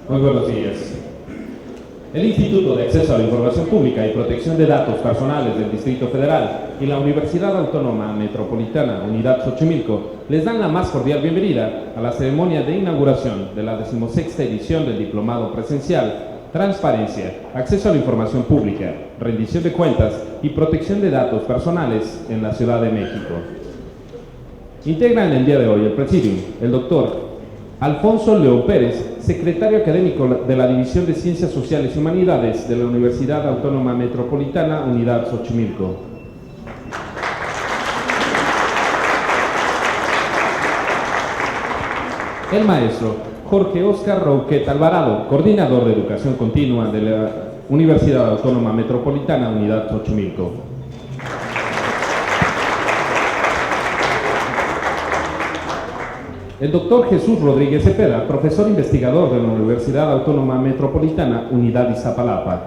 Muy buenos días. El Instituto de Acceso a la Información Pública y Protección de Datos Personales del Distrito Federal y la Universidad Autónoma Metropolitana Unidad Xochimilco les dan la más cordial bienvenida a la ceremonia de inauguración de la 16ª edición del Diplomado Presencial Transparencia, Acceso a la Información Pública, Rendición de Cuentas y Protección de Datos Personales en la Ciudad de México. Integran el día de hoy el Presidium el doctor Alfonso León Pérez, secretario académico de la División de Ciencias Sociales y Humanidades de la Universidad Autónoma Metropolitana Unidad Xochimilco. El maestro Jorge Óscar Rouquet Alvarado, coordinador de Educación Continua de la Universidad Autónoma Metropolitana Unidad Xochimilco. El doctor Jesús Rodríguez Cepeda, profesor investigador de la Universidad Autónoma Metropolitana Unidad Iztapalapa.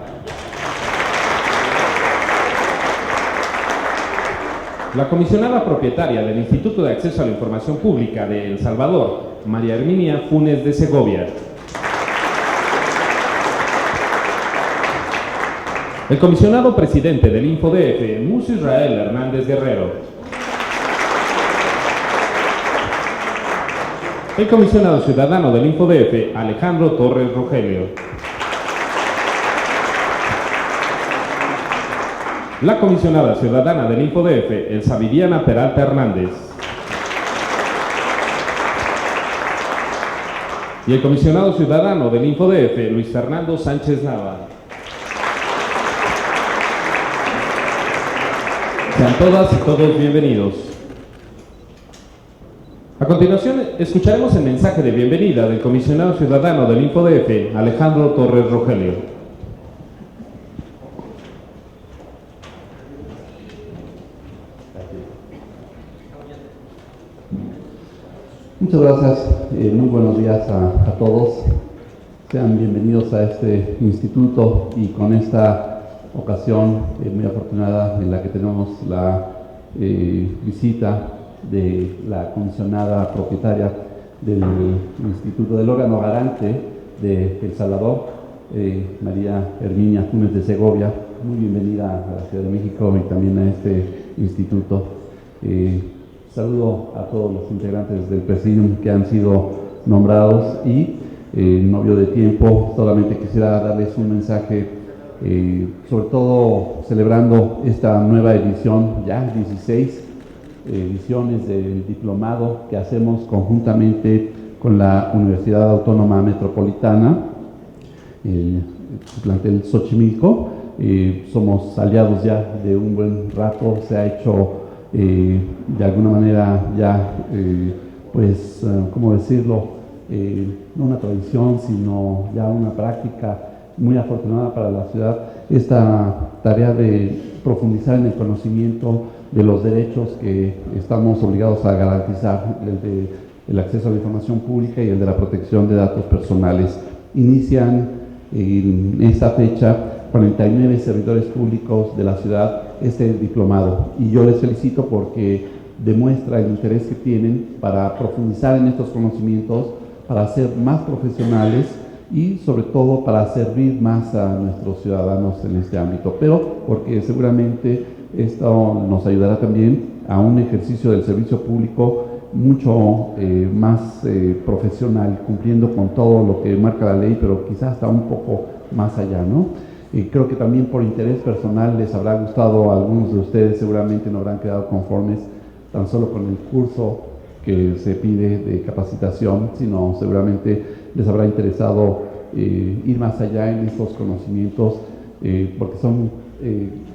La comisionada propietaria del Instituto de Acceso a la Información Pública de El Salvador, María Herminia Funes de Segovia. El comisionado presidente del InfoDF, Muso Israel Hernández Guerrero. El comisionado ciudadano del InfoDF, Alejandro Torres Rogelio. La comisionada ciudadana del InfoDF, Elsa Viviana Peralta Hernández. Y el comisionado ciudadano del InfoDF, Luis Fernando Sánchez Nava. Sean todas y todos bienvenidos. A continuación, escucharemos el mensaje de bienvenida del comisionado ciudadano del InfoDF, Alejandro Torres Rogelio. Muchas gracias, muy buenos días a todos. Sean bienvenidos a este instituto y con esta ocasión muy afortunada en la que tenemos la visita de la comisionada propietaria del Instituto del órgano garante de El Salvador, María Herminia Funes de Segovia. Muy bienvenida a la Ciudad de México y también a este instituto. Saludo a todos los integrantes del Presidium que han sido nombrados y no vio de tiempo, solamente quisiera darles un mensaje, sobre todo celebrando esta nueva edición, ya 16 ediciones del diplomado que hacemos conjuntamente con la Universidad Autónoma Metropolitana, el plantel Xochimilco. Somos aliados ya de un buen rato, se ha hecho de alguna manera ya, ¿cómo decirlo? No una tradición, sino ya una práctica muy afortunada para la ciudad, esta tarea de profundizar en el conocimiento de los derechos que estamos obligados a garantizar, el acceso a la información pública y el de la protección de datos personales. Inician en esta fecha 49 servidores públicos de la ciudad este diplomado y yo les felicito porque demuestra el interés que tienen para profundizar en estos conocimientos, para ser más profesionales y sobre todo para servir más a nuestros ciudadanos en este ámbito, pero porque seguramente esto nos ayudará también a un ejercicio del servicio público mucho más profesional, cumpliendo con todo lo que marca la ley, pero quizás hasta un poco más allá, ¿no? Creo que también por interés personal les habrá gustado a algunos de ustedes, seguramente no habrán quedado conformes tan solo con el curso que se pide de capacitación, sino seguramente les habrá interesado ir más allá en estos conocimientos, porque son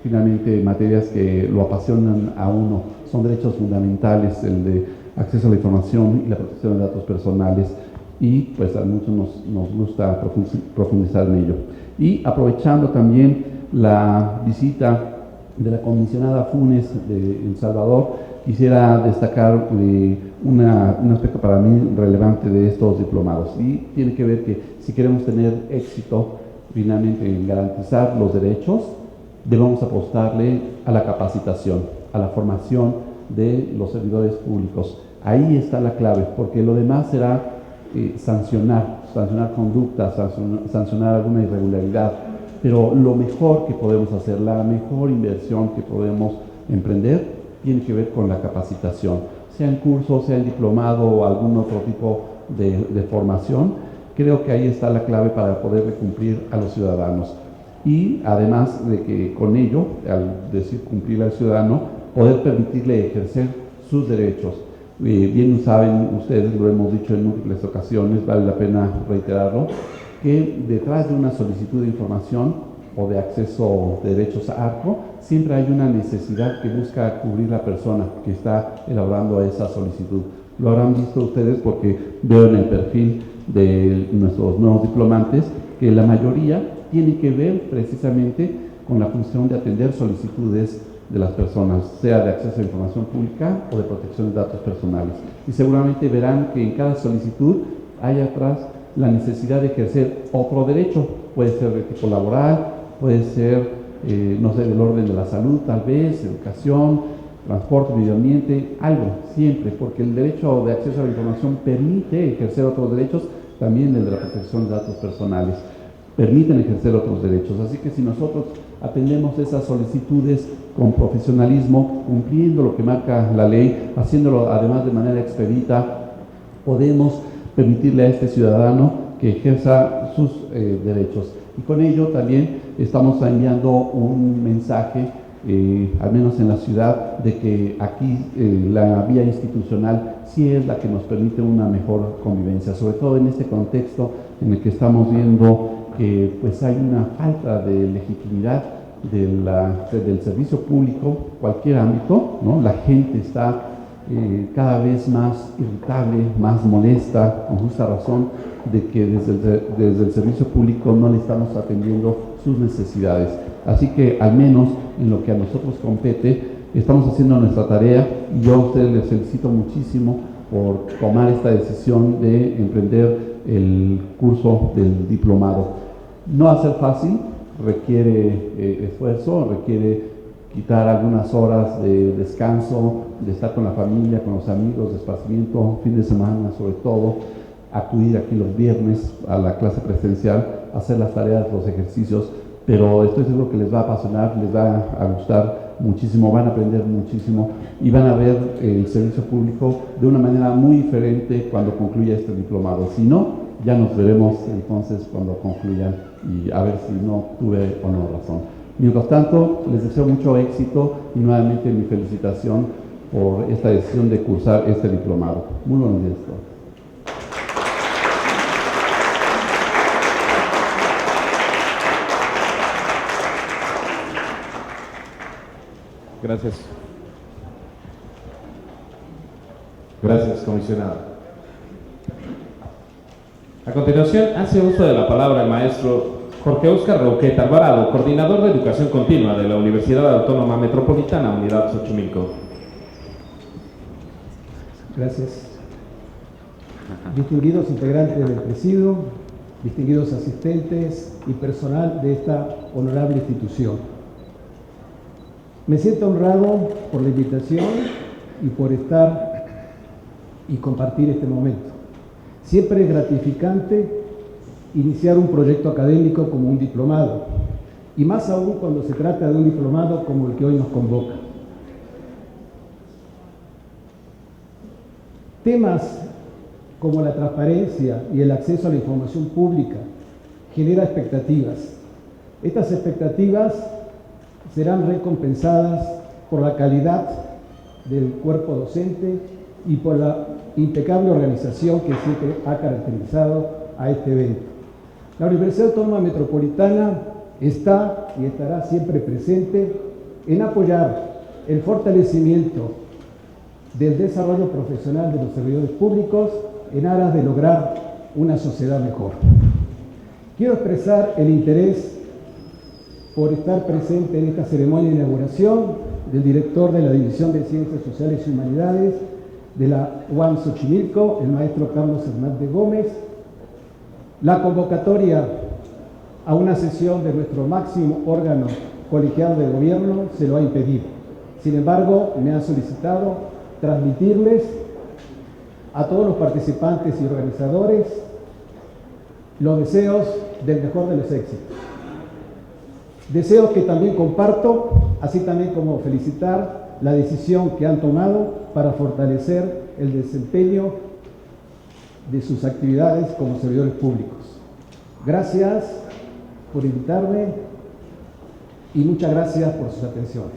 finalmente materias que lo apasionan a uno, son derechos fundamentales, el de acceso a la información y la protección de datos personales, y pues a muchos nos gusta profundizar en ello. Y aprovechando también la visita de la comisionada Funes de El Salvador, quisiera destacar un aspecto para mí relevante de estos diplomados, y tiene que ver que si queremos tener éxito finalmente en garantizar los derechos, debemos apostarle a la capacitación, a la formación de los servidores públicos. Ahí está la clave, porque lo demás será sancionar sancionar conductas, sancionar alguna irregularidad, pero lo mejor que podemos hacer, la mejor inversión que podemos emprender, tiene que ver con la capacitación, sea en curso, sea en diplomado o algún otro tipo de formación. Creo que ahí está la clave para poder cumplir a los ciudadanos. Y además de que con ello, al decir cumplir al ciudadano, poder permitirle ejercer sus derechos. Bien saben ustedes, lo hemos dicho en múltiples ocasiones, vale la pena reiterarlo, que detrás de una solicitud de información o de acceso de derechos a ARCO, siempre hay una necesidad que busca cubrir la persona que está elaborando esa solicitud. Lo habrán visto ustedes porque veo en el perfil de nuestros nuevos diplomantes que la mayoría tiene que ver precisamente con la función de atender solicitudes de las personas, sea de acceso a información pública o de protección de datos personales. Y seguramente verán que en cada solicitud hay atrás la necesidad de ejercer otro derecho, puede ser de tipo laboral, puede ser, no sé, del orden de la salud tal vez, educación, transporte, medio ambiente, algo, siempre, porque el derecho de acceso a la información permite ejercer otros derechos, también el de la protección de datos personales, permiten ejercer otros derechos. Así que si nosotros atendemos esas solicitudes con profesionalismo, cumpliendo lo que marca la ley, haciéndolo además de manera expedita, podemos permitirle a este ciudadano que ejerza sus derechos. Y con ello también estamos enviando un mensaje, al menos en la ciudad, de que aquí la vía institucional sí es la que nos permite una mejor convivencia, sobre todo en este contexto en el que estamos viendo que pues hay una falta de legitimidad del servicio público, cualquier ámbito, ¿no? La gente está cada vez más irritable, más molesta, con justa razón, de que desde el servicio público no le estamos atendiendo sus necesidades. Así que al menos en lo que a nosotros compete, estamos haciendo nuestra tarea y yo a ustedes les felicito muchísimo por tomar esta decisión de emprender el curso del diplomado. No va a ser fácil, requiere esfuerzo, requiere quitar algunas horas de descanso, de estar con la familia, con los amigos, de esparcimiento, fin de semana sobre todo, acudir aquí los viernes a la clase presencial, hacer las tareas, los ejercicios, pero estoy seguro que les va a apasionar, les va a gustar muchísimo, van a aprender muchísimo y van a ver el servicio público de una manera muy diferente cuando concluya este diplomado. Si no, ya nos veremos entonces cuando concluya y a ver si no tuve o no razón. Mientras tanto, les deseo mucho éxito y nuevamente mi felicitación por esta decisión de cursar este diplomado. Muy buenos días a todos. Gracias. Gracias, comisionado. A continuación, hace uso de la palabra el maestro Jorge Óscar Roqueta Alvarado, coordinador de Educación Continua de la Universidad Autónoma Metropolitana, Unidad Xochimilco. Gracias. Distinguidos integrantes del presidio, distinguidos asistentes y personal de esta honorable institución. Me siento honrado por la invitación y por estar y compartir este momento. Siempre es gratificante iniciar un proyecto académico como un diplomado, y más aún cuando se trata de un diplomado como el que hoy nos convoca. Temas como la transparencia y el acceso a la información pública generan expectativas. Estas expectativas serán recompensadas por la calidad del cuerpo docente y por la impecable organización que siempre ha caracterizado a este evento. La Universidad Autónoma Metropolitana está y estará siempre presente en apoyar el fortalecimiento del desarrollo profesional de los servidores públicos en aras de lograr una sociedad mejor. Quiero expresar el interés por estar presente en esta ceremonia de inauguración del director de la División de Ciencias Sociales y Humanidades de la UAM Xochimilco, el maestro Carlos Hernández Gómez. La convocatoria a una sesión de nuestro máximo órgano colegiado de gobierno se lo ha impedido. Sin embargo, me ha solicitado transmitirles a todos los participantes y organizadores los deseos del mejor de los éxitos. Deseos que también comparto, así también como felicitar la decisión que han tomado para fortalecer el desempeño de sus actividades como servidores públicos. Gracias por invitarme y muchas gracias por sus atenciones.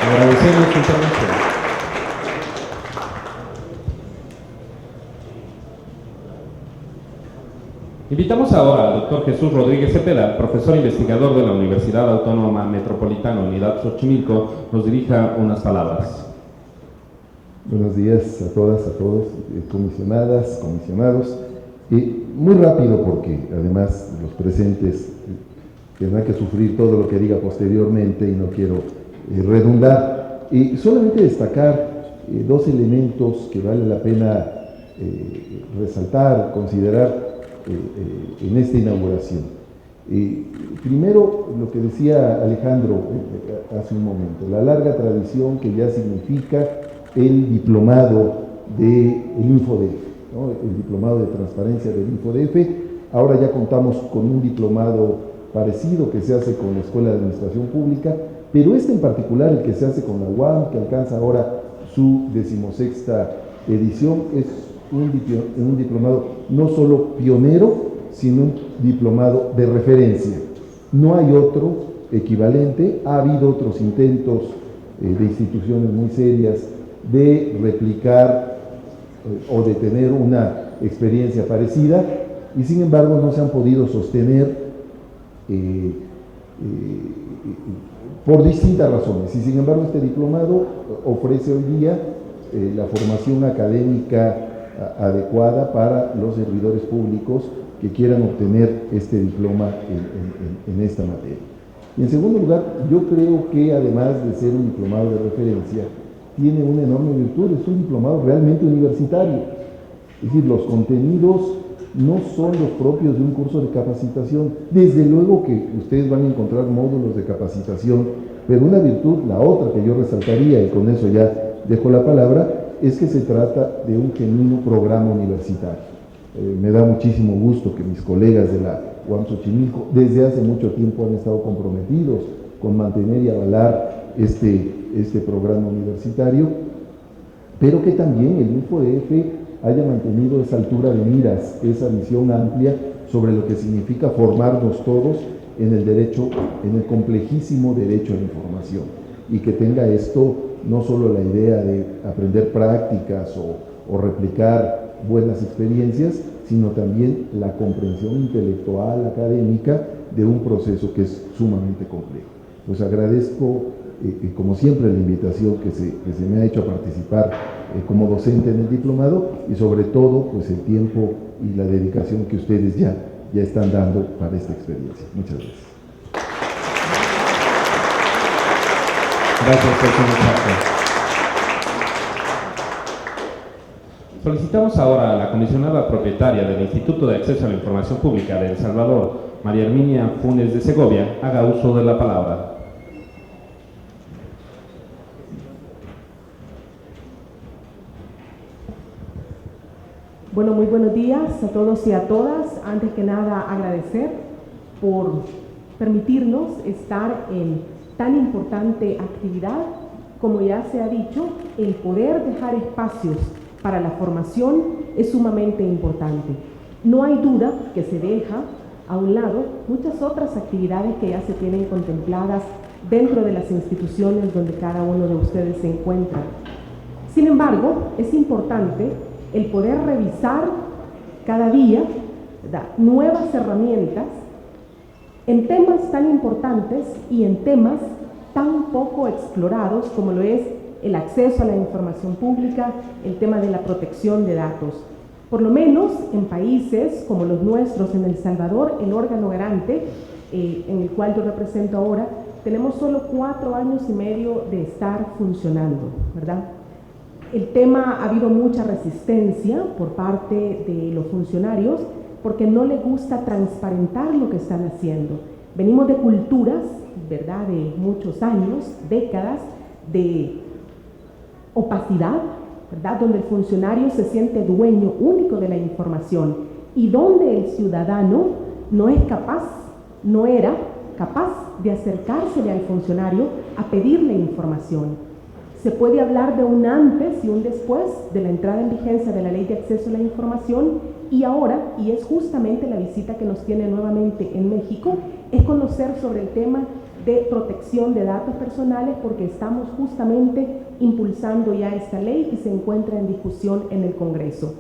Agradecemos su intervención. Invitamos ahora al doctor Jesús Rodríguez Cepeda, profesor investigador de la Universidad Autónoma Metropolitana Unidad Xochimilco, nos dirija unas palabras. Buenos días a todas, a todos, comisionadas, comisionados. Muy rápido porque además los presentes tendrán que sufrir todo lo que diga posteriormente y no quiero redundar. Solamente destacar dos elementos que vale la pena resaltar, considerar en esta inauguración. Primero, lo que decía Alejandro hace un momento, la larga tradición que ya significa el diplomado del InfoDF, ¿no? El diplomado de transparencia del InfoDF. Ahora ya contamos con un diplomado parecido que se hace con la Escuela de Administración Pública, pero este en particular, el que se hace con la UAM, que alcanza ahora su 16ª edición, es un diplomado no solo pionero, sino un diplomado de referencia. No hay otro equivalente. Ha habido otros intentos de instituciones muy serias de replicar o de tener una experiencia parecida, y sin embargo no se han podido sostener por distintas razones. Y sin embargo este diplomado ofrece hoy día la formación académica adecuada para los servidores públicos que quieran obtener este diploma en esta materia. Y en segundo lugar, yo creo que además de ser un diplomado de referencia, tiene una enorme virtud, es un diplomado realmente universitario. Es decir, los contenidos no son los propios de un curso de capacitación. Desde luego que ustedes van a encontrar módulos de capacitación, pero una virtud, la otra que yo resaltaría, y con eso ya dejo la palabra, es que se trata de un genuino programa universitario. Me da muchísimo gusto que mis colegas de la UAM Xochimilco desde hace mucho tiempo han estado comprometidos con mantener y avalar este programa universitario, pero que también el InfoDF haya mantenido esa altura de miras, esa visión amplia sobre lo que significa formarnos todos en el derecho, en el complejísimo derecho a la información, y que tenga esto no solo la idea de aprender prácticas o replicar buenas experiencias, sino también la comprensión intelectual, académica de un proceso que es sumamente complejo. Pues agradezco, como siempre, la invitación que se me ha hecho a participar como docente en el diplomado, y sobre todo pues el tiempo y la dedicación que ustedes ya están dando para esta experiencia. Muchas gracias. Gracias, señor Chaco. Solicitamos ahora a la comisionada propietaria del Instituto de Acceso a la Información Pública de El Salvador, María Herminia Funes de Segovia, haga uso de la palabra. Bueno, muy buenos días a todos y a todas. Antes que nada, agradecer por permitirnos estar en tan importante actividad. Como ya se ha dicho, el poder dejar espacios para la formación es sumamente importante. No hay duda que se deja a un lado muchas otras actividades que ya se tienen contempladas dentro de las instituciones donde cada uno de ustedes se encuentra. Sin embargo, es importante el poder revisar cada día, ¿verdad?, nuevas herramientas en temas tan importantes y en temas tan poco explorados como lo es el acceso a la información pública, el tema de la protección de datos. Por lo menos en países como los nuestros, en El Salvador, el órgano garante, en el cual yo represento ahora, tenemos solo 4 años y medio de estar funcionando, ¿verdad? El tema ha habido mucha resistencia por parte de los funcionarios porque no les gusta transparentar lo que están haciendo. Venimos de culturas, ¿verdad?, de muchos años, décadas de opacidad, ¿verdad? Donde el funcionario se siente dueño único de la información y donde el ciudadano no es capaz, no era capaz de acercársele al funcionario a pedirle información. Se puede hablar de un antes y un después de la entrada en vigencia de la Ley de Acceso a la Información y ahora, y es justamente la visita que nos tiene nuevamente en México, es conocer sobre el tema de protección de datos personales porque estamos justamente impulsando ya esta ley y se encuentra en discusión en el Congreso.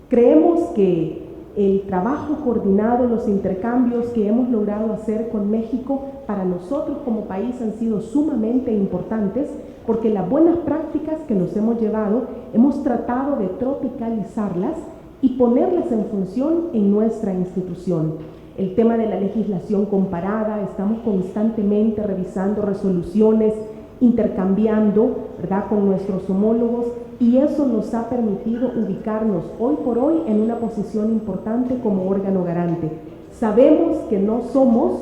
Creemos que el trabajo coordinado, los intercambios que hemos logrado hacer con México para nosotros como país han sido sumamente importantes porque las buenas prácticas que nos hemos llevado hemos tratado de tropicalizarlas y ponerlas en función en nuestra institución. El tema de la legislación comparada, estamos constantemente revisando resoluciones, intercambiando, ¿verdad?, con nuestros homólogos y eso nos ha permitido ubicarnos hoy por hoy en una posición importante como órgano garante. Sabemos que no somos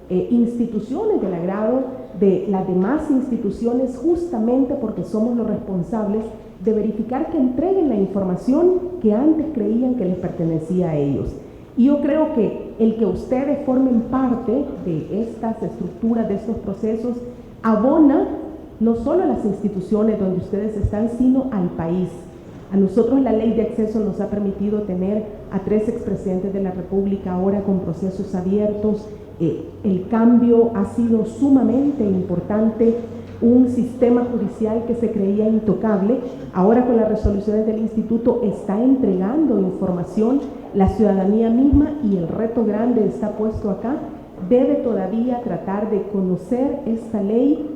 instituciones del agrado de las demás instituciones justamente porque somos los responsables de verificar que entreguen la información que antes creían que les pertenecía a ellos. Y yo creo que el que ustedes formen parte de estas estructuras, de estos procesos, abona no solo a las instituciones donde ustedes están, sino al país. A nosotros la Ley de Acceso nos ha permitido tener a 3 expresidentes de la República ahora con procesos abiertos. El cambio ha sido sumamente importante, un sistema judicial que se creía intocable, ahora con las resoluciones del Instituto está entregando información, la ciudadanía misma, y el reto grande está puesto acá, debe todavía tratar de conocer esta ley,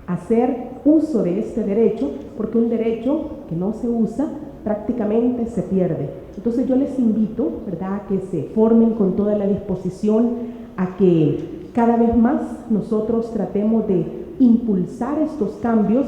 hacer uso de este derecho, porque un derecho que no se usa prácticamente se pierde. Entonces yo les invito, ¿verdad?, a que se formen con toda la disposición, a que cada vez más nosotros tratemos de impulsar estos cambios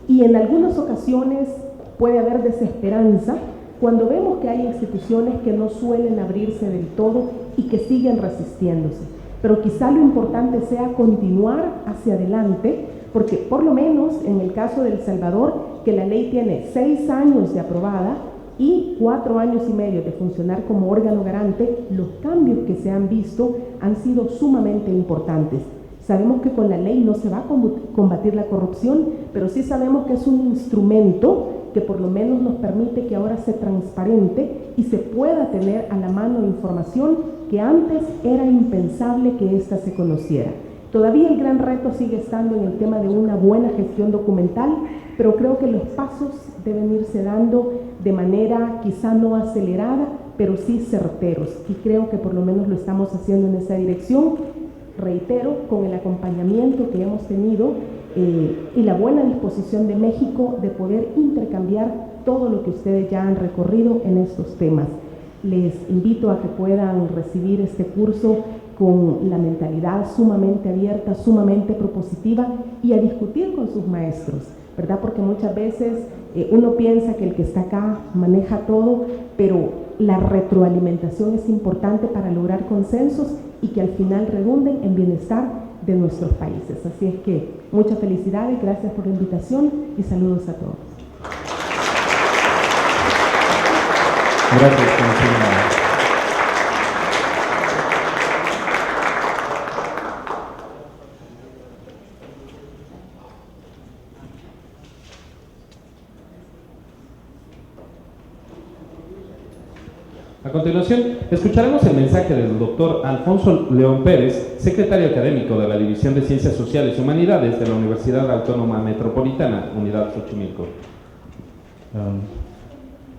y en algunas ocasiones puede haber desesperanza cuando vemos que hay instituciones que no suelen abrirse del todo y que siguen resistiéndose. Pero quizá lo importante sea continuar hacia adelante, porque por lo menos en el caso de El Salvador, que la ley tiene 6 años de aprobada y 4 años y medio de funcionar como órgano garante, los cambios que se han visto han sido sumamente importantes. Sabemos que con la ley no se va a combatir la corrupción, pero sí sabemos que es un instrumento que por lo menos nos permite que ahora sea transparente y se pueda tener a la mano información que antes era impensable que ésta se conociera. Todavía el gran reto sigue estando en el tema de una buena gestión documental, pero creo que los pasos deben irse dando de manera quizá no acelerada, pero sí certeros, y creo que por lo menos lo estamos haciendo en esa dirección. Reitero, con el acompañamiento que hemos tenido y la buena disposición de México de poder intercambiar todo lo que ustedes ya han recorrido en estos temas. Les invito a que puedan recibir este curso con la mentalidad sumamente abierta, sumamente propositiva y a discutir con sus maestros, ¿verdad? Porque muchas veces uno piensa que el que está acá maneja todo, pero la retroalimentación es importante para lograr consensos y que al final redunden en bienestar de nuestros países. Así es que muchas felicidades, gracias por la invitación y saludos a todos. Gracias, comisionada. A continuación, escucharemos el mensaje del doctor Alfonso León Pérez, secretario académico de la División de Ciencias Sociales y Humanidades de la Universidad Autónoma Metropolitana, Unidad Xochimilco.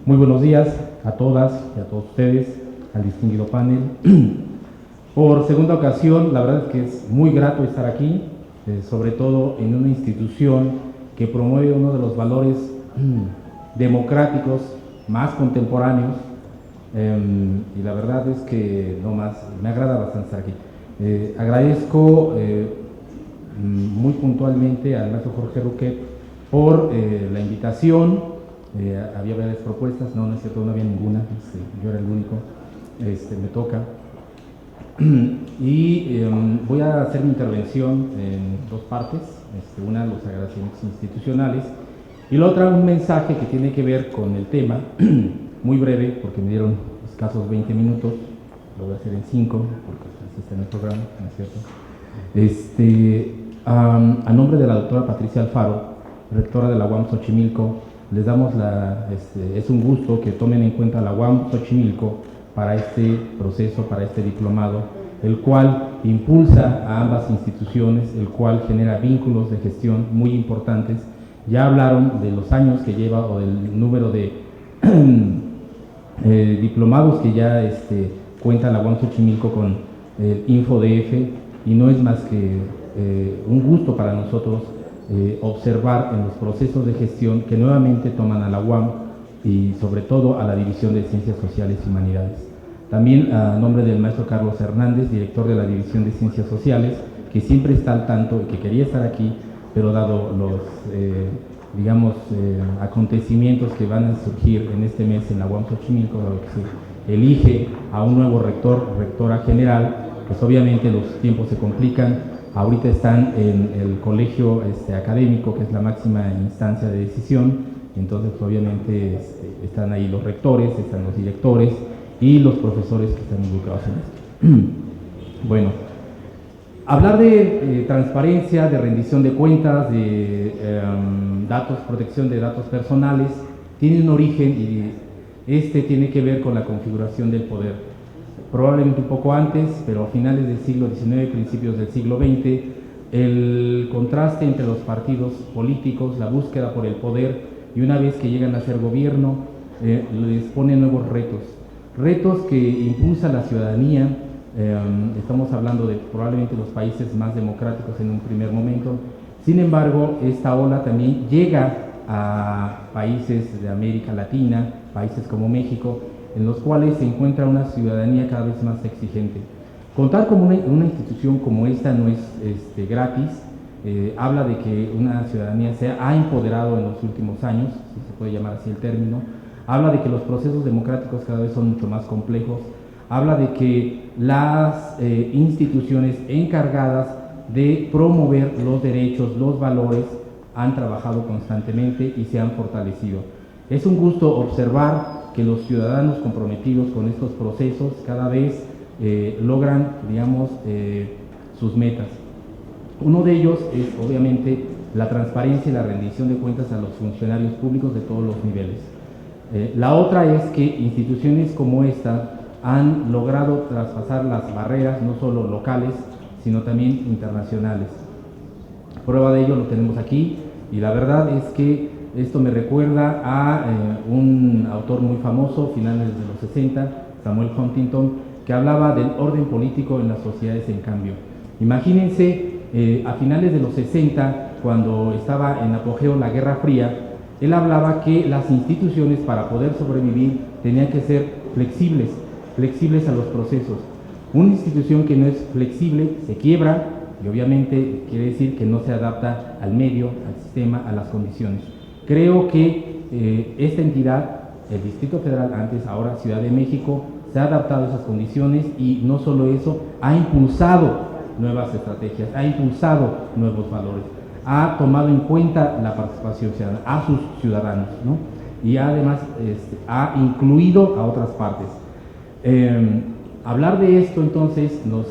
Muy buenos días a todas y a todos ustedes, al distinguido panel. Por segunda ocasión, la verdad es que es muy grato estar aquí, sobre todo en una institución que promueve uno de los valores democráticos más contemporáneos. Y la verdad es que no más, me agrada bastante estar aquí. Agradezco muy puntualmente al maestro Jorge Ruquet por la invitación. Había varias propuestas, no es cierto, no había ninguna, yo era el único, me toca. Y voy a hacer mi intervención en 2 partes, una los agradecimientos institucionales Y la otra, un mensaje que tiene que ver con el tema, muy breve, porque me dieron escasos 20 minutos, lo voy a hacer en 5, porque así está en el programa, ¿no es cierto? A nombre de la doctora Patricia Alfaro, rectora de la UAM Xochimilco, les damos es un gusto que tomen en cuenta la UAM Xochimilco para este proceso, para este diplomado, el cual impulsa a ambas instituciones, el cual genera vínculos de gestión muy importantes. Ya hablaron de los años que lleva o del número de diplomados que ya cuenta la UAM Xochimilco con el InfoDF, y no es más que un gusto para nosotros observar en los procesos de gestión que nuevamente toman a la UAM y sobre todo a la División de Ciencias Sociales y Humanidades. También a nombre del maestro Carlos Hernández, director de la División de Ciencias Sociales, que siempre está al tanto y que quería estar aquí, pero dado los acontecimientos que van a surgir en este mes en la UAM Xochimilco, dado que se elige a un nuevo rectora general, pues obviamente los tiempos se complican. Ahorita están en el colegio académico, que es la máxima instancia de decisión, entonces pues, obviamente están ahí los rectores, están los directores y los profesores que están involucrados en esto. Bueno, hablar de transparencia, de rendición de cuentas, de datos, protección de datos personales, tiene un origen y tiene que ver con la configuración del poder. Probablemente un poco antes, pero a finales del siglo XIX, principios del siglo XX, el contraste entre los partidos políticos, la búsqueda por el poder, y una vez que llegan a ser gobierno, les pone nuevos retos que impulsa la ciudadanía. Estamos hablando de probablemente los países más democráticos en un primer momento. Sin embargo, esta ola también llega a países de América Latina, países como México, en los cuales se encuentra una ciudadanía cada vez más exigente. Contar con una institución como esta no es gratis. Habla de que una ciudadanía se ha empoderado en los últimos años, si se puede llamar así el término. Habla de que los procesos democráticos cada vez son mucho más complejos. Habla de que las instituciones encargadas de promover los derechos, los valores, han trabajado constantemente y se han fortalecido. Es un gusto observar que los ciudadanos comprometidos con estos procesos cada vez logran, digamos, sus metas. Uno de ellos es, obviamente, la transparencia y la rendición de cuentas a los funcionarios públicos de todos los niveles. La otra es que instituciones como esta han logrado traspasar las barreras, no solo locales, sino también internacionales. Prueba de ello lo tenemos aquí, y la verdad es que esto me recuerda a un autor muy famoso, finales de los 60, Samuel Huntington, que hablaba del orden político en las sociedades en cambio. Imagínense, a finales de los 60, cuando estaba en apogeo la Guerra Fría, él hablaba que las instituciones, para poder sobrevivir, tenían que ser flexibles a los procesos. Una institución que no es flexible se quiebra, y obviamente quiere decir que no se adapta al medio, al sistema, a las condiciones. Creo que esta entidad, el Distrito Federal, antes, ahora Ciudad de México, se ha adaptado a esas condiciones, y no solo eso, ha impulsado nuevas estrategias, ha impulsado nuevos valores, ha tomado en cuenta la participación ciudadana, a sus ciudadanos, ¿no? Y además ha incluido a otras partes. Hablar de esto entonces nos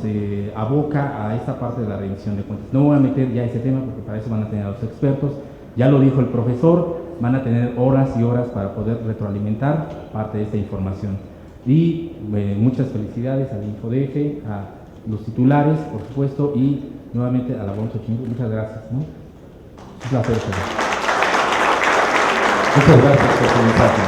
aboca a esta parte de la rendición de cuentas. No voy a meter ya ese tema porque para eso van a tener a los expertos. Ya lo dijo el profesor, van a tener horas y horas para poder retroalimentar parte de esta información. Y muchas felicidades al InfoDF, a los titulares, por supuesto, y nuevamente a la UAM Xochimilco. Muchas gracias, ¿no? Un placer. Muchas gracias por su mensaje.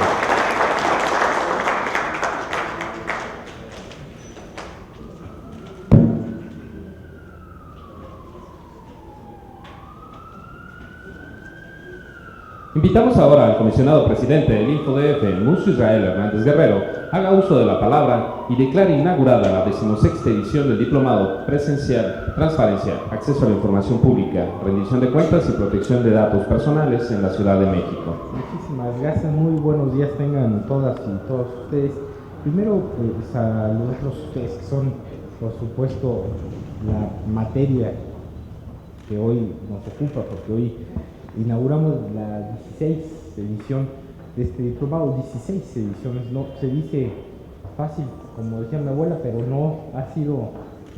Invitamos ahora al comisionado presidente del InfoDF, Mucio Israel Hernández Guerrero, haga uso de la palabra y declare inaugurada la 16ª edición del Diplomado Presencial, Transparencia, Acceso a la Información Pública, Rendición de Cuentas y Protección de Datos Personales en la Ciudad de México. Muchísimas gracias, muy buenos días tengan todas y todos ustedes. Primero, saludarlos a ustedes que son, por supuesto, la materia que hoy nos ocupa, porque hoy inauguramos la 16 edición de este diplomado, 16 ediciones, no se dice fácil, como decía mi abuela, pero no ha sido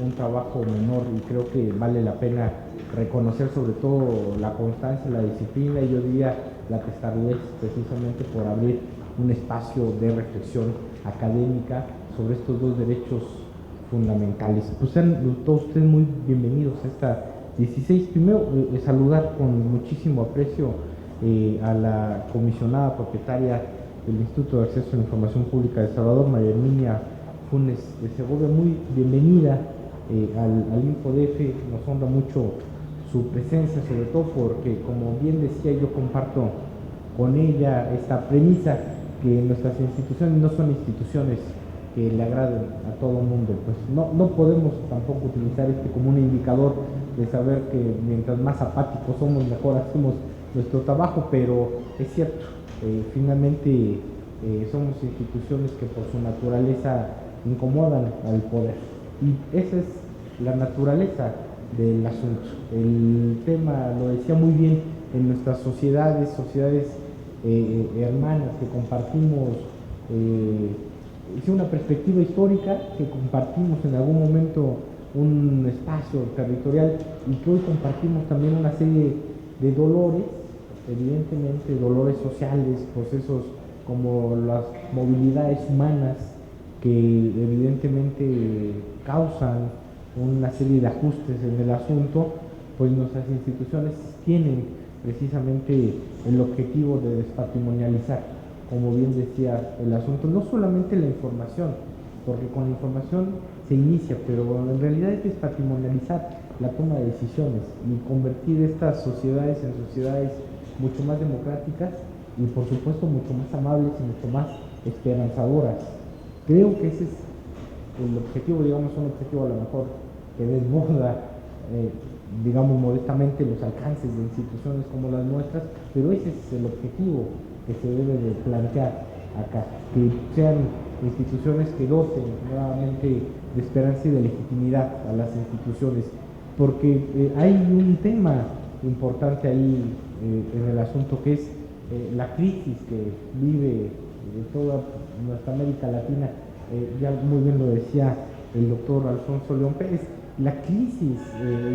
un trabajo menor y creo que vale la pena reconocer sobre todo la constancia, la disciplina y yo diría la testarudez precisamente por abrir un espacio de reflexión académica sobre estos dos derechos fundamentales. Pues sean todos ustedes muy bienvenidos a esta 16. Primero, saludar con muchísimo aprecio a la comisionada propietaria del Instituto de Acceso a la Información Pública de Salvador, María Herminia Funes de Segovia, muy bienvenida al InfoDF. Nos honra mucho su presencia, sobre todo porque, como bien decía, yo comparto con ella esta premisa que nuestras instituciones no son instituciones que le agraden a todo el mundo. Pues no podemos tampoco utilizar como un indicador de saber que mientras más apáticos somos, mejor hacemos nuestro trabajo, pero es cierto, finalmente somos instituciones que por su naturaleza incomodan al poder y esa es la naturaleza del asunto. El tema lo decía muy bien en nuestras sociedades hermanas que compartimos una perspectiva histórica, que compartimos en algún momento un espacio territorial y que hoy compartimos también una serie de dolores, evidentemente dolores sociales, procesos como las movilidades humanas que evidentemente causan una serie de ajustes en el asunto. Pues nuestras instituciones tienen precisamente el objetivo de despatrimonializar, como bien decía, el asunto, no solamente la información, porque con la información se inicia, pero en realidad es despatrimonializar la toma de decisiones y convertir estas sociedades en sociedades mucho más democráticas y por supuesto mucho más amables y mucho más esperanzadoras. Creo que ese es el objetivo, digamos, un objetivo a lo mejor que desborda, digamos modestamente, los alcances de instituciones como las nuestras, pero ese es el objetivo que se debe de plantear acá, que sean instituciones que docen nuevamente de esperanza y de legitimidad a las instituciones, porque hay un tema importante ahí en el asunto, que es la crisis que vive toda nuestra América Latina. Ya muy bien lo decía el doctor Alfonso León Pérez, la crisis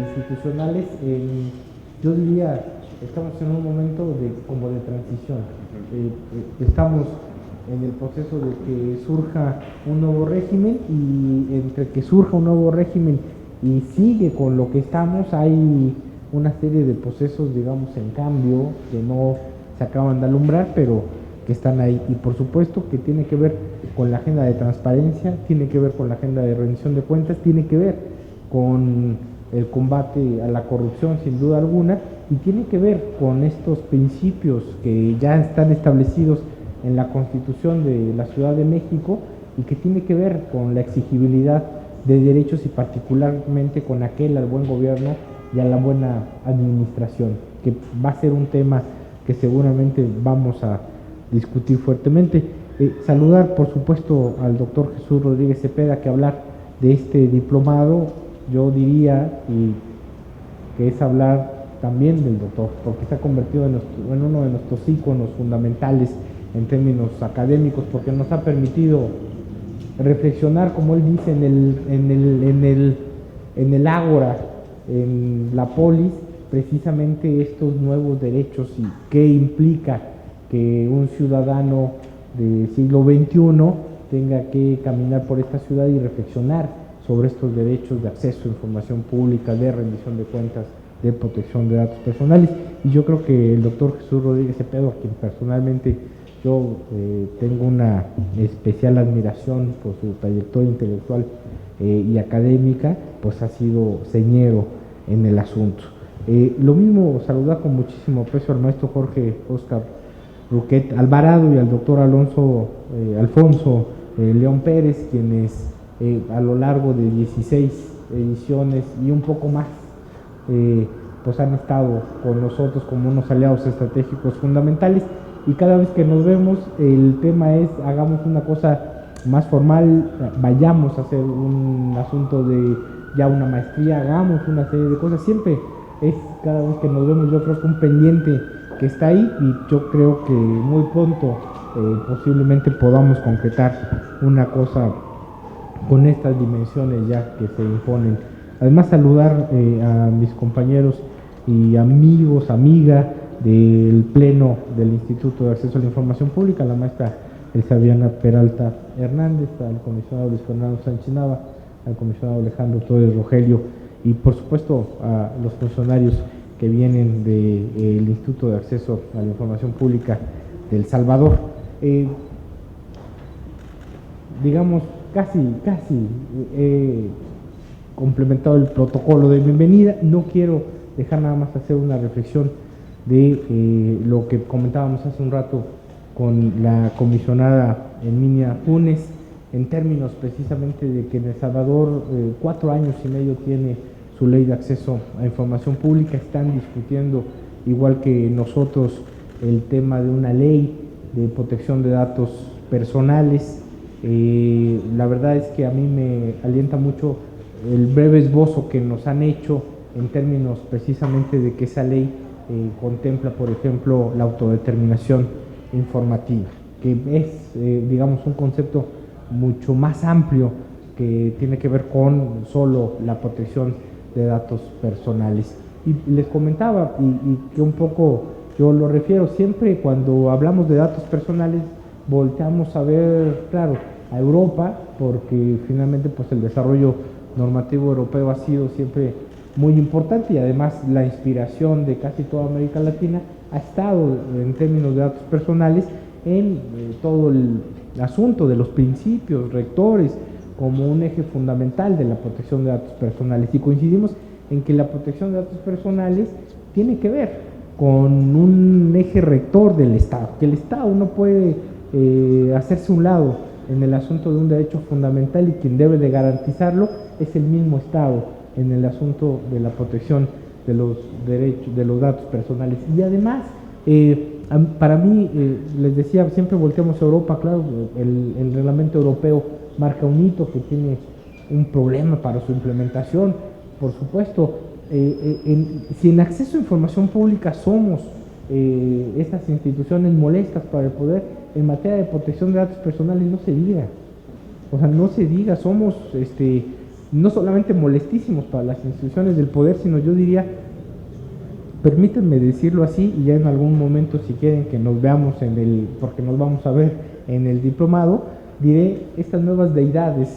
institucionales, yo diría, estamos en un momento como de transición. Estamos en el proceso de que surja un nuevo régimen y entre que surja un nuevo régimen y sigue con lo que estamos, hay una serie de procesos, digamos, en cambio, que no se acaban de alumbrar, pero que están ahí. Y por supuesto que tiene que ver con la agenda de transparencia, tiene que ver con la agenda de rendición de cuentas, tiene que ver con el combate a la corrupción, sin duda alguna, y tiene que ver con estos principios que ya están establecidos en la Constitución de la Ciudad de México y que tiene que ver con la exigibilidad de derechos y particularmente con aquel al buen gobierno y a la buena administración, que va a ser un tema que seguramente vamos a discutir fuertemente. Saludar por supuesto al doctor Jesús Rodríguez Cepeda, que hablar de este diplomado, yo diría que es hablar también del doctor, porque se ha convertido en uno de nuestros íconos fundamentales en términos académicos, porque nos ha permitido reflexionar, como él dice, en el ágora, en la polis, precisamente estos nuevos derechos y qué implica que un ciudadano del siglo XXI tenga que caminar por esta ciudad y reflexionar sobre estos derechos de acceso a información pública, de rendición de cuentas, de protección de datos personales. Y yo creo que el doctor Jesús Rodríguez Cepeda, a quien personalmente yo tengo una especial admiración por su trayectoria intelectual y académica, pues ha sido señero en el asunto. Lo mismo saludar con muchísimo aprecio al maestro Jorge Óscar Ruquet Alvarado y al doctor Alfonso León Pérez, quienes a lo largo de 16 ediciones y un poco más pues han estado con nosotros como unos aliados estratégicos fundamentales, y cada vez que nos vemos el tema es: hagamos una cosa más formal, vayamos a hacer un asunto de ya una maestría, hagamos una serie de cosas. Siempre es cada vez que nos vemos, yo creo que un pendiente que está ahí, y yo creo que muy pronto posiblemente podamos concretar una cosa con estas dimensiones ya que se imponen. Además, saludar a mis compañeros y amigos, amigas del Pleno del Instituto de Acceso a la Información Pública, la maestra Elsabiana Peralta Hernández, al comisionado Luis Fernando Sánchez Nava, al comisionado Alejandro Torres Rogelio, y por supuesto a los funcionarios que vienen del Instituto de Acceso a la Información Pública de El Salvador. Digamos, casi complementado el protocolo de bienvenida. No quiero dejar nada más hacer una reflexión de lo que comentábamos hace un rato con la comisionada Herminia Funes, en términos precisamente de que en El Salvador 4 años y medio tiene su ley de acceso a información pública. Están discutiendo, igual que nosotros, el tema de una ley de protección de datos personales. La verdad es que a mí me alienta mucho el breve esbozo que nos han hecho en términos precisamente de que esa ley contempla, por ejemplo, la autodeterminación informativa, que es, digamos, un concepto mucho más amplio que tiene que ver con solo la protección de datos personales. Y les comentaba, y que un poco yo lo refiero, siempre cuando hablamos de datos personales volteamos a ver, claro, a Europa, porque finalmente pues el desarrollo normativo europeo ha sido siempre muy importante, y además la inspiración de casi toda América Latina ha estado en términos de datos personales en todo el asunto de los principios rectores como un eje fundamental de la protección de datos personales, y coincidimos en que la protección de datos personales tiene que ver con un eje rector del Estado, que el Estado no puede hacerse un lado en el asunto de un derecho fundamental, y quien debe de garantizarlo es el mismo Estado en el asunto de la protección de los derechos, de los datos personales. Y además, para mí, les decía, siempre volteamos a Europa, claro, el reglamento europeo marca un hito que tiene un problema para su implementación, por supuesto. Si en acceso a información pública somos estas instituciones molestas para el poder, en materia de protección de datos personales no se diga. O sea, no se diga, somos no solamente molestísimos para las instituciones del poder, sino yo diría, permítanme decirlo así, y ya en algún momento, si quieren que nos veamos porque nos vamos a ver en el diplomado, diré estas nuevas deidades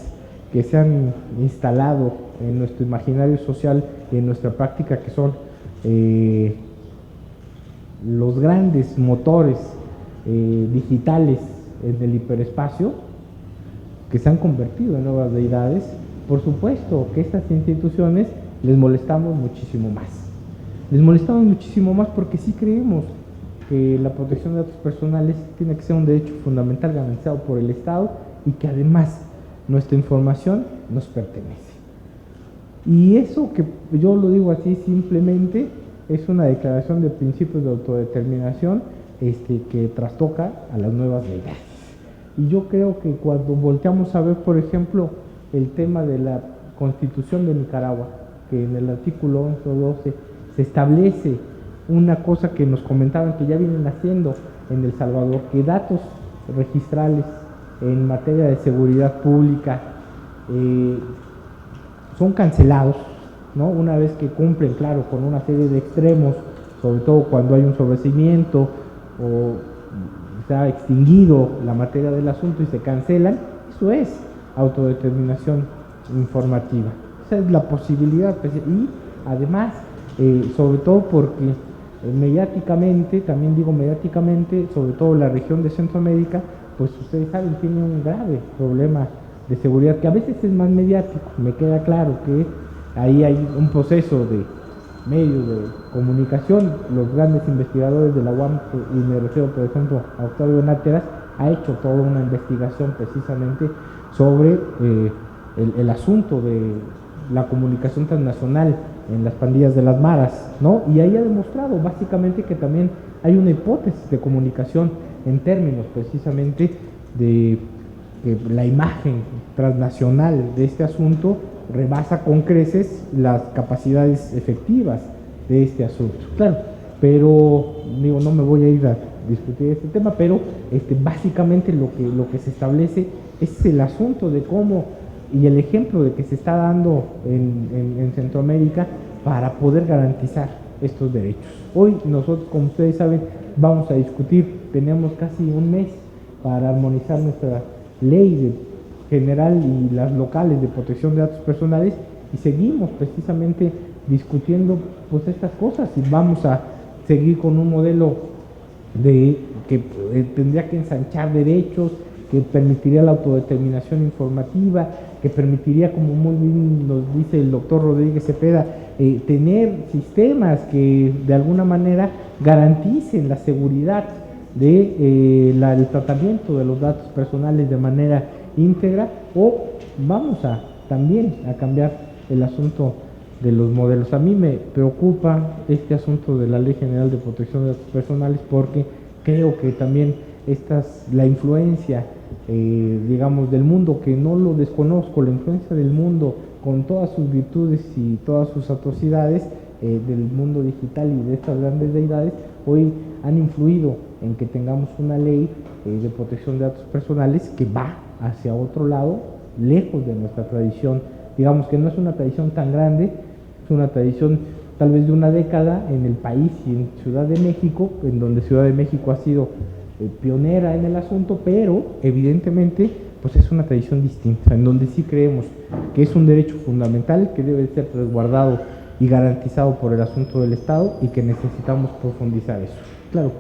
que se han instalado en nuestro imaginario social y en nuestra práctica, que son los grandes motores digitales en el hiperespacio, que se han convertido en nuevas deidades. Por supuesto que estas instituciones les molestamos muchísimo más. Les molestamos muchísimo más porque sí creemos que la protección de datos personales tiene que ser un derecho fundamental garantizado por el Estado, y que además nuestra información nos pertenece. Y eso, que yo lo digo así simplemente, es una declaración de principios de autodeterminación que trastoca a las nuevas deidades. Y yo creo que cuando volteamos a ver, por ejemplo, el tema de la Constitución de Nicaragua, que en el artículo 11 o 12 se establece una cosa que nos comentaban que ya vienen haciendo en El Salvador, que datos registrales en materia de seguridad pública son cancelados, ¿no? Una vez que cumplen, claro, con una serie de extremos, sobre todo cuando hay un sobreseimiento o se ha extinguido la materia del asunto y se cancelan. Eso es autodeterminación informativa. Esa es la posibilidad, y además, sobre todo porque mediáticamente, también digo mediáticamente, sobre todo la región de Centroamérica, pues ustedes saben, tiene un grave problema de seguridad, que a veces es más mediático. Me queda claro que ahí hay un proceso de medios de comunicación. Los grandes investigadores de la UAM, y me refiero por ejemplo a Octavio Náteras, ha hecho toda una investigación precisamente sobre el asunto de la comunicación transnacional en las pandillas de las maras, ¿no? Y ahí ha demostrado básicamente que también hay una hipótesis de comunicación en términos precisamente de que la imagen transnacional de este asunto rebasa con creces las capacidades efectivas de este asunto. Claro, pero digo, no me voy a ir a discutir este tema, pero básicamente lo que se establece es el asunto de cómo y el ejemplo de que se está dando en Centroamérica para poder garantizar estos derechos. Hoy nosotros, como ustedes saben, vamos a discutir, tenemos casi un mes para armonizar nuestra ley general y las locales de protección de datos personales, y seguimos precisamente discutiendo pues estas cosas, y vamos a seguir con un modelo que tendría que ensanchar derechos, que permitiría la autodeterminación informativa, que permitiría, como muy bien nos dice el doctor Rodríguez Cepeda, tener sistemas que de alguna manera garanticen la seguridad del tratamiento de los datos personales de manera íntegra, o vamos también a cambiar el asunto de los modelos. A mí me preocupa este asunto de la Ley General de Protección de Datos Personales, porque creo que también la influencia, digamos, del mundo, que no lo desconozco, la influencia del mundo con todas sus virtudes y todas sus atrocidades, del mundo digital y de estas grandes deidades, hoy han influido en que tengamos una ley de protección de datos personales que va hacia otro lado, lejos de nuestra tradición. Digamos que no es una tradición tan grande, es una tradición tal vez de una década en el país y en Ciudad de México, en donde Ciudad de México ha sido pionera en el asunto, pero evidentemente pues es una tradición distinta, en donde sí creemos que es un derecho fundamental que debe ser resguardado y garantizado por el asunto del Estado, y que necesitamos profundizar eso. Claro,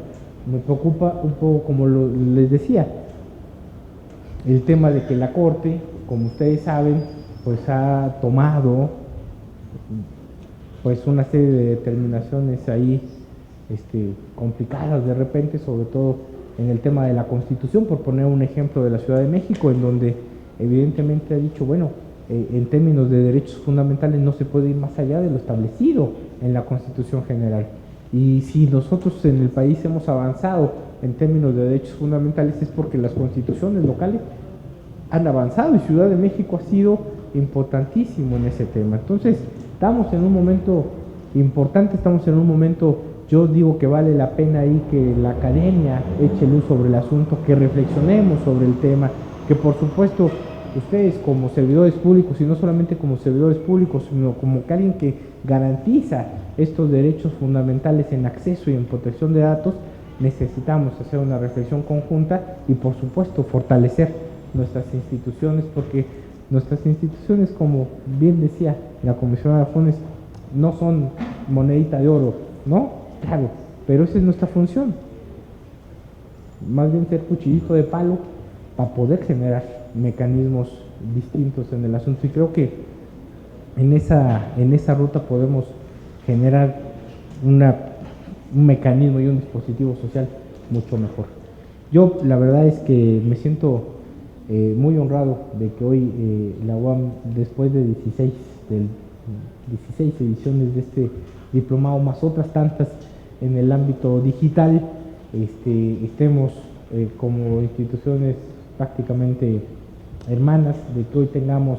me preocupa un poco, como les decía, el tema de que la Corte, como ustedes saben, pues ha tomado pues una serie de determinaciones ahí complicadas de repente, sobre todo en el tema de la Constitución, por poner un ejemplo de la Ciudad de México, en donde evidentemente ha dicho, bueno, en términos de derechos fundamentales no se puede ir más allá de lo establecido en la Constitución General. Y si nosotros en el país hemos avanzado en términos de derechos fundamentales, es porque las constituciones locales han avanzado, y Ciudad de México ha sido importantísimo en ese tema. Entonces, estamos en un momento importante, estamos en un momento, yo digo que vale la pena ahí que la academia eche luz sobre el asunto, que reflexionemos sobre el tema, que por supuesto ustedes como servidores públicos, y no solamente como servidores públicos, sino como que alguien que garantiza estos derechos fundamentales en acceso y en protección de datos, necesitamos hacer una reflexión conjunta y por supuesto fortalecer nuestras instituciones, porque nuestras instituciones, como bien decía la comisionada Funes, no son monedita de oro, ¿no? Claro, pero esa es nuestra función, más bien ser cuchillito de palo para poder generar mecanismos distintos en el asunto, y creo que en esa ruta podemos generar un mecanismo y un dispositivo social mucho mejor. Yo la verdad es que me siento muy honrado de que hoy la UAM, después de 16 ediciones de este diplomado, más otras tantas en el ámbito digital, estemos como instituciones prácticamente hermanas, de que hoy tengamos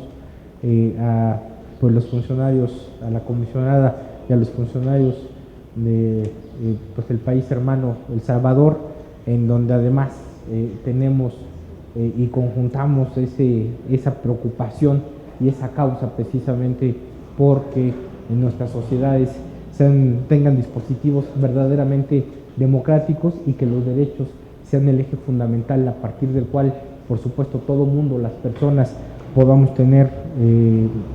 a pues los funcionarios, a la comisionada y a los funcionarios de pues el país hermano El Salvador, en donde además tenemos y conjuntamos esa preocupación y esa causa precisamente porque en nuestras sociedades tengan dispositivos verdaderamente democráticos, y que los derechos sean el eje fundamental a partir del cual, por supuesto, todo mundo, las personas, podamos tener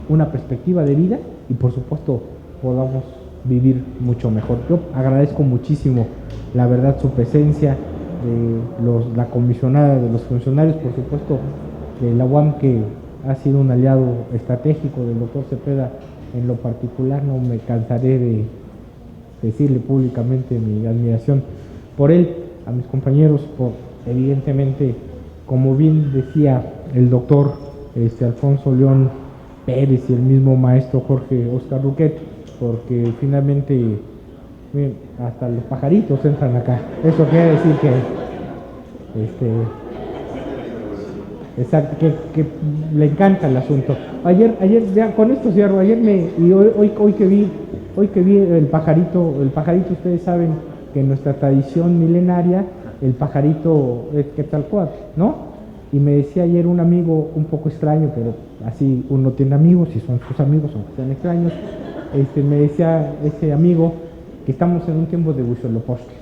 una perspectiva de vida y por supuesto podamos vivir mucho mejor. Yo agradezco muchísimo, la verdad, su presencia, de la comisionada, de los funcionarios, por supuesto, de la UAM, que ha sido un aliado estratégico del doctor Cepeda en lo particular. No me cansaré de decirle públicamente mi admiración por él, a mis compañeros, por evidentemente, como bien decía el doctor Alfonso León Pérez y el mismo maestro Jorge Oscar Ruquet, porque finalmente miren, hasta los pajaritos entran acá. Eso quiere decir que exacto, que le encanta el asunto. Ayer ya con esto cierro, y hoy que vi hoy que vi el pajarito, ustedes saben que en nuestra tradición milenaria, el pajarito es Quetzalcóatl, ¿no? Y me decía ayer un amigo un poco extraño, pero así uno tiene amigos y son sus amigos, aunque sean extraños. Me decía ese amigo que estamos en un tiempo de Huitzilopochtli.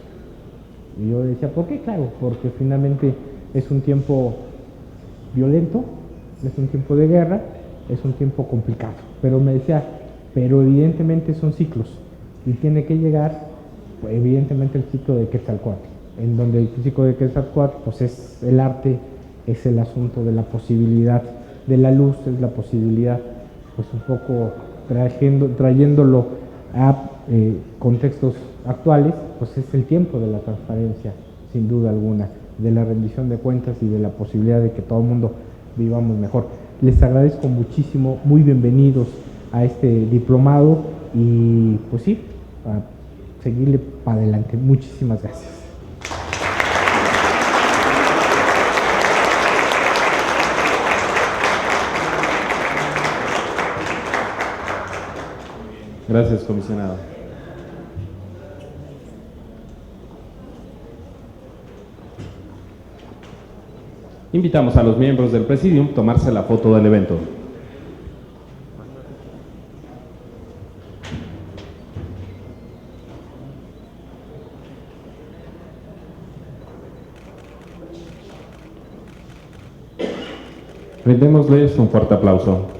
Y yo decía, ¿por qué? Claro, porque finalmente es un tiempo violento, es un tiempo de guerra, es un tiempo complicado. Pero me decía, pero evidentemente son ciclos y tiene que llegar, pues, evidentemente el ciclo de Quetzalcóatl, en donde el ciclo de Quetzalcóatl pues es el arte, es el asunto de la posibilidad de la luz, es la posibilidad, pues un poco trayéndolo a contextos actuales, pues es el tiempo de la transparencia, sin duda alguna, de la rendición de cuentas y de la posibilidad de que todo el mundo vivamos mejor. Les agradezco muchísimo, muy bienvenidos a este diplomado y pues sí, a seguirle para adelante. Muchísimas gracias. Gracias, comisionado. Invitamos a los miembros del Presidium a tomarse la foto del evento. Brindémosles un fuerte aplauso.